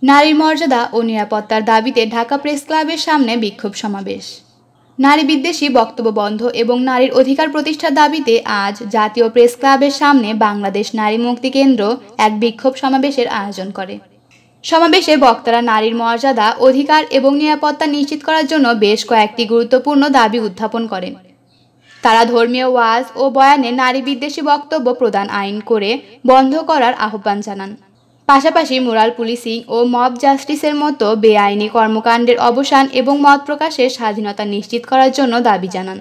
নারীর মর্যাদা ও নিরাপত্তার দাবিতে ঢাকা প্রেস ক্লাবের সামনে বিক্ষোভ সমাবেশ। নারী বিদ্বেষী বক্তব্য বন্ধ এবং নারীর অধিকার প্রতিষ্ঠার দাবিতে আজ জাতীয় প্রেস ক্লাবের সামনে বাংলাদেশ নারী মুক্তি কেন্দ্র এক বিক্ষোভ সমাবেশের আয়োজন করে। সমাবেশে বক্তারা নারীর মর্যাদা, অধিকার এবং নিরাপত্তা নিশ্চিত করার জন্য বেশ কয়েকটি গুরুত্বপূর্ণ দাবি উত্থাপন করেন। তারা ধর্মীয় ওয়াজ ও বয়ানে নারী বিদ্বেষী বক্তব্য প্রদান আইন করে বন্ধ করার আহ্বান জানান। পাশাপাশি মোরাল পুলিশিং ও মব জাস্টিসের মতো বেআইনি কর্মকাণ্ডের অবসান এবং মত প্রকাশের স্বাধীনতা নিশ্চিত করার জন্য দাবি জানান।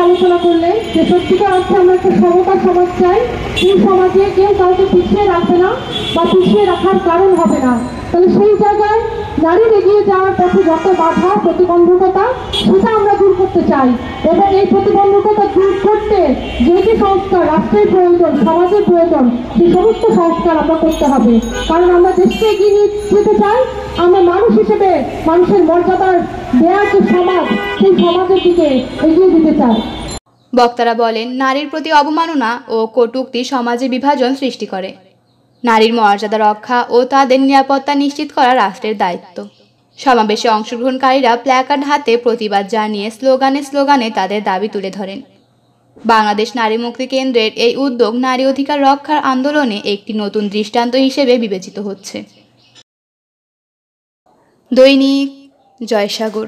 আলোচনা করলে যে সত্যিকার অর্থে আমরা একটা সমতা সমাজ চাই, সেই সমাজে কেউ কাউকে পিছিয়ে রাখবে না বা পিছিয়ে রাখার কারণ হবে না। তাহলে সেই জায়গায় নারীর এগিয়ে যাওয়ার পথে যত বাধা প্রতিবন্ধকতা সেটা আমরা দূর করতে চাই এবং এই প্রতিবন্ধকতা দূর করতে যে যে সংস্কার রাষ্ট্রের প্রয়োজন, সমাজের প্রয়োজন, সেই সমস্ত সংস্কার আমরা করতে হবে। কারণ আমরা দেশকে এগিয়ে নিয়ে যেতে চাই, আমরা মানুষ হিসেবে মানুষের মর্যাদার দেওয়ার যে সমাজ, সেই সমাজের দিকে এগিয়ে দিতে চাই। বক্তারা বলেন, নারীর প্রতি অবমাননা ও কটূক্তি সমাজে বিভাজন সৃষ্টি করে। নারীর মর্যাদা রক্ষা ও তাদের নিরাপত্তা নিশ্চিত করা রাষ্ট্রের দায়িত্ব। সমাবেশে অংশগ্রহণকারীরা প্ল্যাকার্ড হাতে প্রতিবাদ জানিয়ে স্লোগানে তাদের দাবি তুলে ধরেন। বাংলাদেশ নারী মুক্তি কেন্দ্রের এই উদ্যোগ নারী অধিকার রক্ষার আন্দোলনে একটি নতুন দৃষ্টান্ত হিসেবে বিবেচিত হচ্ছে। দৈনিক জয়সাগর।